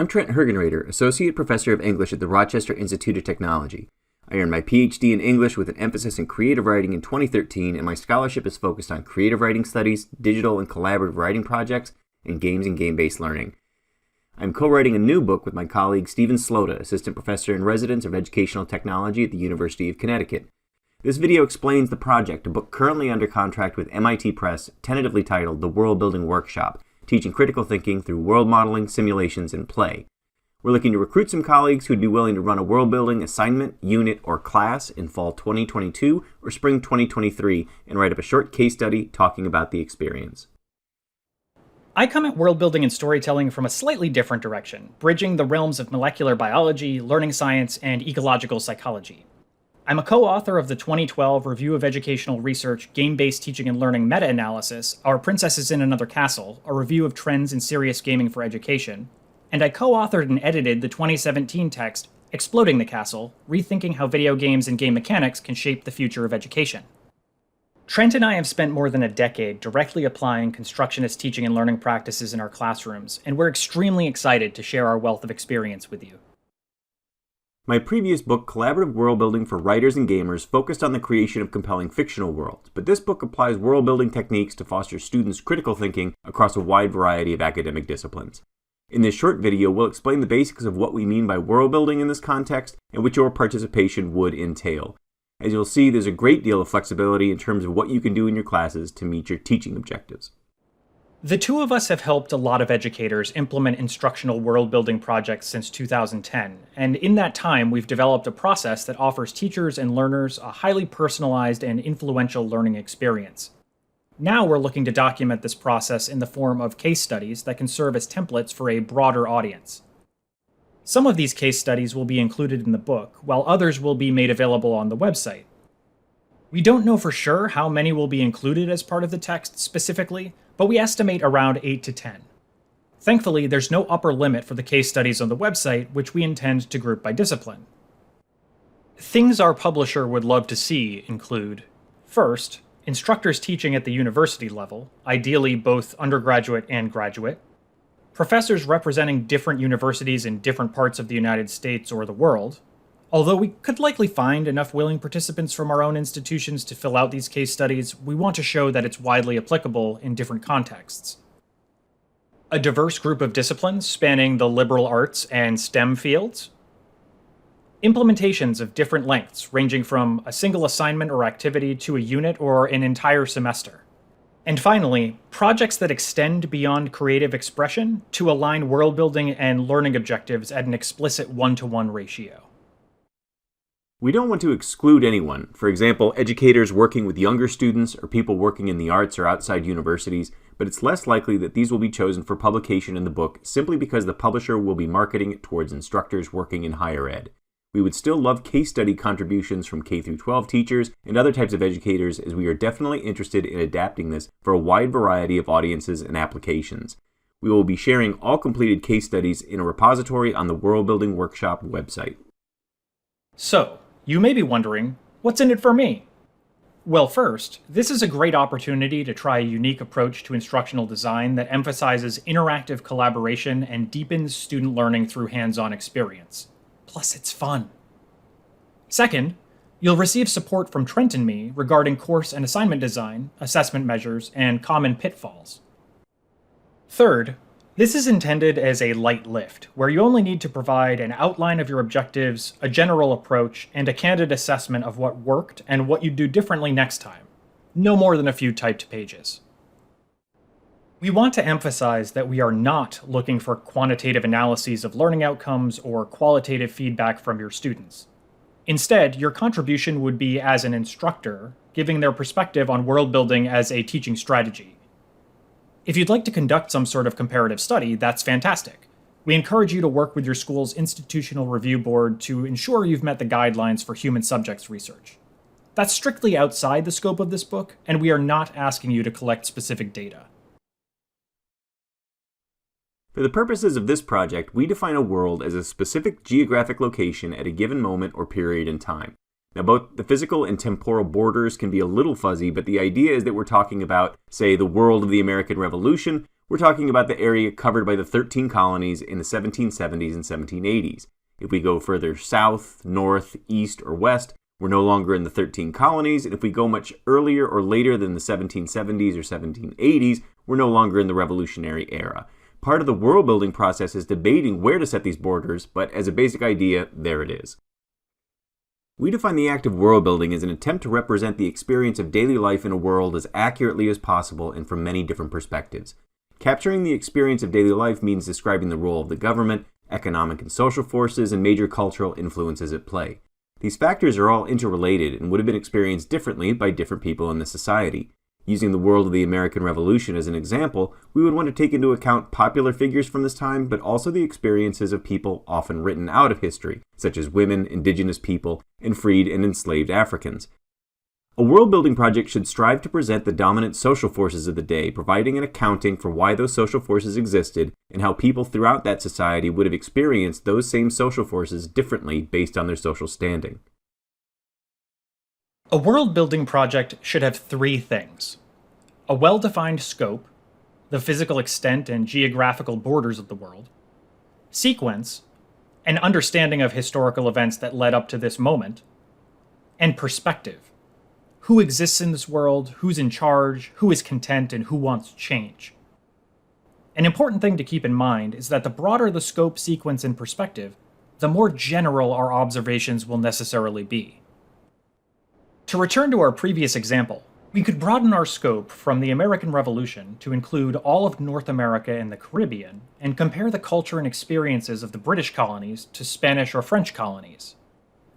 I'm Trent Hergenrader, Associate Professor of English at the Rochester Institute of Technology. I earned my PhD in English with an emphasis in creative writing in 2013, and my scholarship is focused on creative writing studies, digital and collaborative writing projects, and games and game-based learning. I'm co-writing a new book with my colleague Stephen Slota, Assistant Professor in Residence of Educational Technology at the University of Connecticut. This video explains the project, a book currently under contract with MIT Press, tentatively titled The Worldbuilding Workshop, teaching critical thinking through world modeling, simulations, and play. We're looking to recruit some colleagues who'd be willing to run a world-building assignment, unit, or class in fall 2022 or spring 2023 and write up a short case study talking about the experience. I come at world building and storytelling from a slightly different direction, bridging the realms of molecular biology, learning science, and ecological psychology. I'm a co-author of the 2012 Review of Educational Research Game-Based Teaching and Learning Meta-Analysis, Our Princess is in Another Castle, a review of trends in serious gaming for education, and I co-authored and edited the 2017 text, Exploding the Castle, Rethinking How Video Games and Game Mechanics Can Shape the Future of Education. Trent and I have spent more than a decade directly applying constructionist teaching and learning practices in our classrooms, and we're extremely excited to share our wealth of experience with you. My previous book, Collaborative World Building for Writers and Gamers, focused on the creation of compelling fictional worlds, but this book applies world building techniques to foster students' critical thinking across a wide variety of academic disciplines. In this short video, we'll explain the basics of what we mean by world building in this context and what your participation would entail. As you'll see, there's a great deal of flexibility in terms of what you can do in your classes to meet your teaching objectives. The two of us have helped a lot of educators implement instructional world-building projects since 2010, and in that time we've developed a process that offers teachers and learners a highly personalized and influential learning experience. Now we're looking to document this process in the form of case studies that can serve as templates for a broader audience. Some of these case studies will be included in the book, while others will be made available on the website. We don't know for sure how many will be included as part of the text specifically, but we estimate around 8 to 10. Thankfully, there's no upper limit for the case studies on the website, which we intend to group by discipline. Things our publisher would love to see include, first, instructors teaching at the university level, ideally both undergraduate and graduate, professors representing different universities in different parts of the United States or the world, although we could likely find enough willing participants from our own institutions to fill out these case studies, we want to show that it's widely applicable in different contexts. A diverse group of disciplines spanning the liberal arts and STEM fields. Implementations of different lengths, ranging from a single assignment or activity to a unit or an entire semester. And finally, projects that extend beyond creative expression to align world-building and learning objectives at an explicit one-to-one ratio. We don't want to exclude anyone, for example, educators working with younger students or people working in the arts or outside universities, but it's less likely that these will be chosen for publication in the book simply because the publisher will be marketing it towards instructors working in higher ed. We would still love case study contributions from K-12 teachers and other types of educators, as we are definitely interested in adapting this for a wide variety of audiences and applications. We will be sharing all completed case studies in a repository on the Worldbuilding Workshop website. So, you may be wondering, what's in it for me? Well, first, this is a great opportunity to try a unique approach to instructional design that emphasizes interactive collaboration and deepens student learning through hands-on experience. Plus, it's fun. Second, you'll receive support from Trent and me regarding course and assignment design, assessment measures, and common pitfalls. Third, this is intended as a light lift, where you only need to provide an outline of your objectives, a general approach, and a candid assessment of what worked and what you'd do differently next time. No more than a few typed pages. We want to emphasize that we are not looking for quantitative analyses of learning outcomes or qualitative feedback from your students. Instead, your contribution would be as an instructor, giving their perspective on world building as a teaching strategy. If you'd like to conduct some sort of comparative study, that's fantastic. We encourage you to work with your school's institutional review board to ensure you've met the guidelines for human subjects research. That's strictly outside the scope of this book, and we are not asking you to collect specific data. For the purposes of this project, we define a world as a specific geographic location at a given moment or period in time. Now, both the physical and temporal borders can be a little fuzzy, but the idea is that we're talking about, say, the world of the American Revolution, We're talking about the area covered by the 13 colonies in the 1770s and 1780s. If we go further south, north, east, or west, we're no longer in the 13 colonies, and if we go much earlier or later than the 1770s or 1780s, we're no longer in the Revolutionary era. Part of the world building process is debating where to set these borders, but as a basic idea, there it is. We define the act of world building as an attempt to represent the experience of daily life in a world as accurately as possible and from many different perspectives. Capturing the experience of daily life means describing the role of the government, economic and social forces, and major cultural influences at play. These factors are all interrelated and would have been experienced differently by different people in the society. Using the world of the American Revolution as an example, we would want to take into account popular figures from this time, but also the experiences of people often written out of history, such as women, indigenous people, and freed and enslaved Africans. A world-building project should strive to present the dominant social forces of the day, providing an accounting for why those social forces existed and how people throughout that society would have experienced those same social forces differently based on their social standing. A world-building project should have three things: a well-defined scope, the physical extent and geographical borders of the world; sequence, an understanding of historical events that led up to this moment; and perspective, who exists in this world, who's in charge, who is content, and who wants change. An important thing to keep in mind is that the broader the scope, sequence, and perspective, the more general our observations will necessarily be. To return to our previous example, we could broaden our scope from the American Revolution to include all of North America and the Caribbean, and compare the culture and experiences of the British colonies to Spanish or French colonies.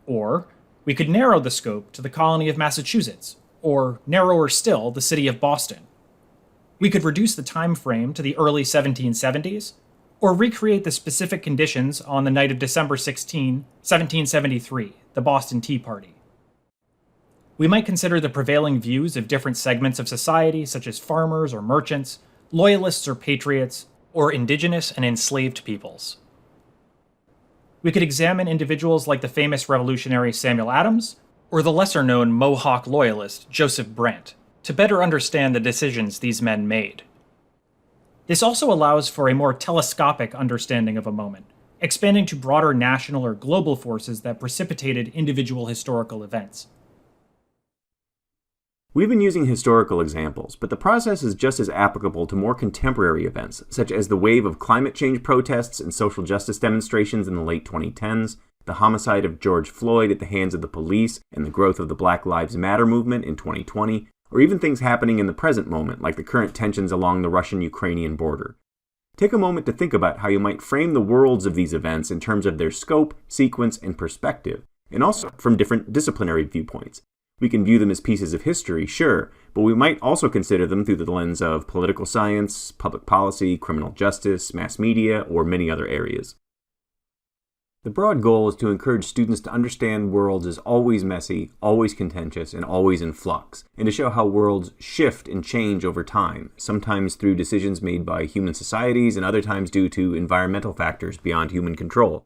Or we could narrow the scope to the colony of Massachusetts, or narrower still, the city of Boston. We could reduce the time frame to the early 1770s, or recreate the specific conditions on the night of December 16, 1773, the Boston Tea Party. We might consider the prevailing views of different segments of society, such as farmers or merchants, loyalists or patriots, or indigenous and enslaved peoples. We could examine individuals like the famous revolutionary Samuel Adams, or the lesser-known Mohawk loyalist Joseph Brant, to better understand the decisions these men made. This also allows for a more telescopic understanding of a moment, expanding to broader national or global forces that precipitated individual historical events. We've been using historical examples, but the process is just as applicable to more contemporary events, such as the wave of climate change protests and social justice demonstrations in the late 2010s, the homicide of George Floyd at the hands of the police, and the growth of the Black Lives Matter movement in 2020, or even things happening in the present moment, like the current tensions along the Russian-Ukrainian border. Take a moment to think about how you might frame the worlds of these events in terms of their scope, sequence, and perspective, and also from different disciplinary viewpoints. We can view them as pieces of history, sure, but we might also consider them through the lens of political science, public policy, criminal justice, mass media, or many other areas. The broad goal is to encourage students to understand worlds as always messy, always contentious, and always in flux, and to show how worlds shift and change over time, sometimes through decisions made by human societies and other times due to environmental factors beyond human control.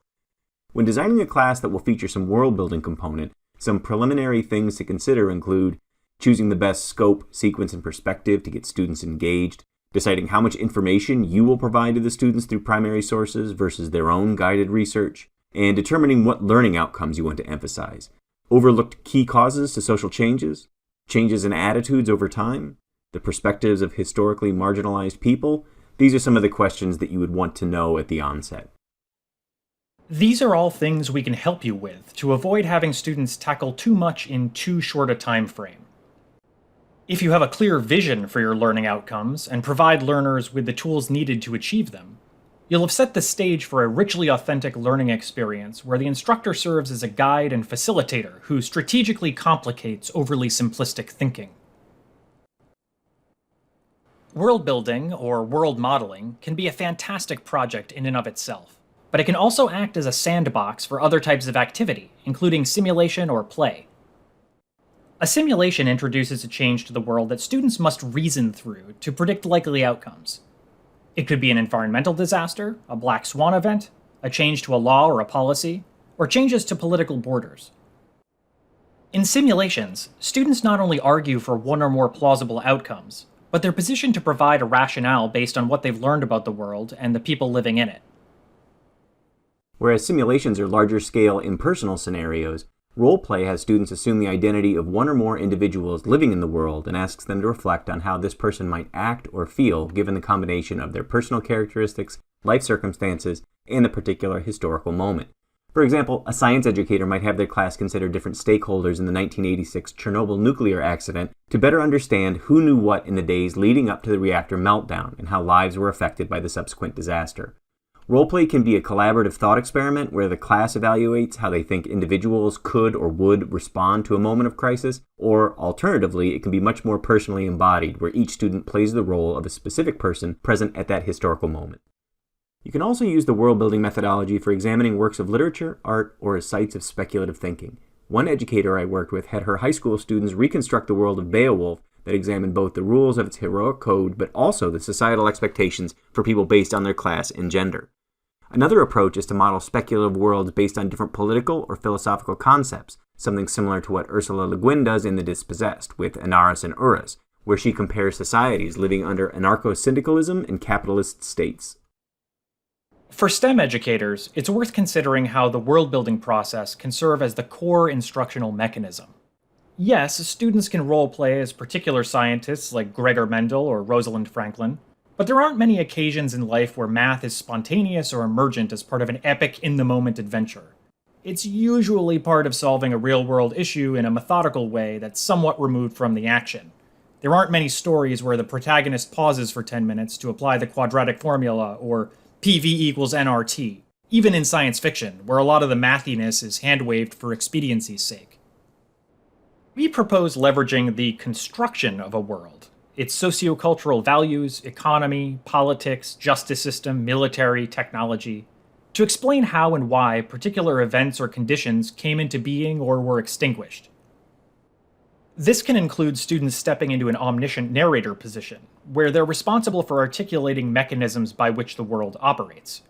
When designing a class that will feature some world-building component, some preliminary things to consider include choosing the best scope, sequence, and perspective to get students engaged, deciding how much information you will provide to the students through primary sources versus their own guided research, and determining what learning outcomes you want to emphasize. Overlooked key causes to social changes, changes in attitudes over time, the perspectives of historically marginalized people. These are some of the questions that you would want to know at the onset. These are all things we can help you with to avoid having students tackle too much in too short a time frame. If you have a clear vision for your learning outcomes and provide learners with the tools needed to achieve them, you'll have set the stage for a richly authentic learning experience where the instructor serves as a guide and facilitator who strategically complicates overly simplistic thinking. World building, or world modeling, can be a fantastic project in and of itself, but it can also act as a sandbox for other types of activity, including simulation or play. A simulation introduces a change to the world that students must reason through to predict likely outcomes. It could be an environmental disaster, a black swan event, a change to a law or a policy, or changes to political borders. In simulations, students not only argue for one or more plausible outcomes, but they're positioned to provide a rationale based on what they've learned about the world and the people living in it. Whereas simulations are larger scale impersonal scenarios, role-play has students assume the identity of one or more individuals living in the world and asks them to reflect on how this person might act or feel given the combination of their personal characteristics, life circumstances, and the particular historical moment. For example, a science educator might have their class consider different stakeholders in the 1986 Chernobyl nuclear accident to better understand who knew what in the days leading up to the reactor meltdown and how lives were affected by the subsequent disaster. Roleplay can be a collaborative thought experiment where the class evaluates how they think individuals could or would respond to a moment of crisis, or alternatively, it can be much more personally embodied where each student plays the role of a specific person present at that historical moment. You can also use the world-building methodology for examining works of literature, art, or as sites of speculative thinking. One educator I worked with had her high school students reconstruct the world of Beowulf that examined both the rules of its heroic code but also the societal expectations for people based on their class and gender. Another approach is to model speculative worlds based on different political or philosophical concepts, something similar to what Ursula Le Guin does in The Dispossessed with Anaris and Urus, where she compares societies living under anarcho-syndicalism and capitalist states. For STEM educators, it's worth considering how the world-building process can serve as the core instructional mechanism. Yes, students can role-play as particular scientists like Gregor Mendel or Rosalind Franklin, but there aren't many occasions in life where math is spontaneous or emergent as part of an epic in-the-moment adventure. It's usually part of solving a real-world issue in a methodical way that's somewhat removed from the action. There aren't many stories where the protagonist pauses for 10 minutes to apply the quadratic formula or PV equals nRT, even in science fiction, where a lot of the mathiness is hand-waved for expediency's sake. We propose leveraging the construction of a world, its sociocultural values, economy, politics, justice system, military, technology, to explain how and why particular events or conditions came into being or were extinguished. This can include students stepping into an omniscient narrator position, where they're responsible for articulating mechanisms by which the world operates.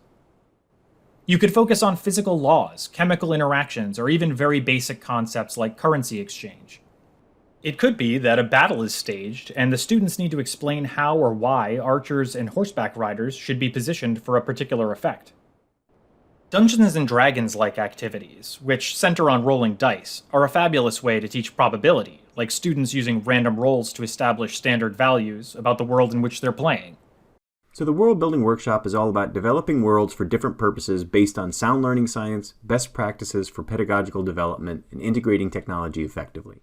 You could focus on physical laws, chemical interactions, or even very basic concepts like currency exchange. It could be that a battle is staged, and the students need to explain how or why archers and horseback riders should be positioned for a particular effect. Dungeons & Dragons-like activities, which center on rolling dice, are a fabulous way to teach probability, like students using random rolls to establish standard values about the world in which they're playing. So the Worldbuilding Workshop is all about developing worlds for different purposes based on sound learning science, best practices for pedagogical development, and integrating technology effectively.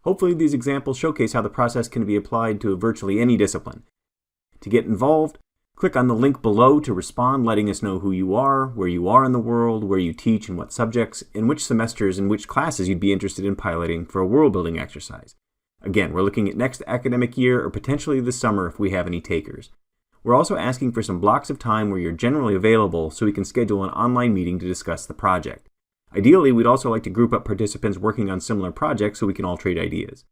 Hopefully these examples showcase how the process can be applied to virtually any discipline. To get involved, click on the link below to respond, letting us know who you are, where you are in the world, where you teach and what subjects, and which semesters and which classes you'd be interested in piloting for a world-building exercise. Again, we're looking at next academic year or potentially this summer if we have any takers. We're also asking for some blocks of time where you're generally available so we can schedule an online meeting to discuss the project. Ideally, we'd also like to group up participants working on similar projects so we can all trade ideas.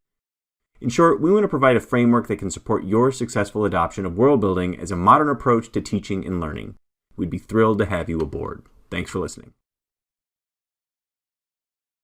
In short, we want to provide a framework that can support your successful adoption of world building as a modern approach to teaching and learning. We'd be thrilled to have you aboard. Thanks for listening.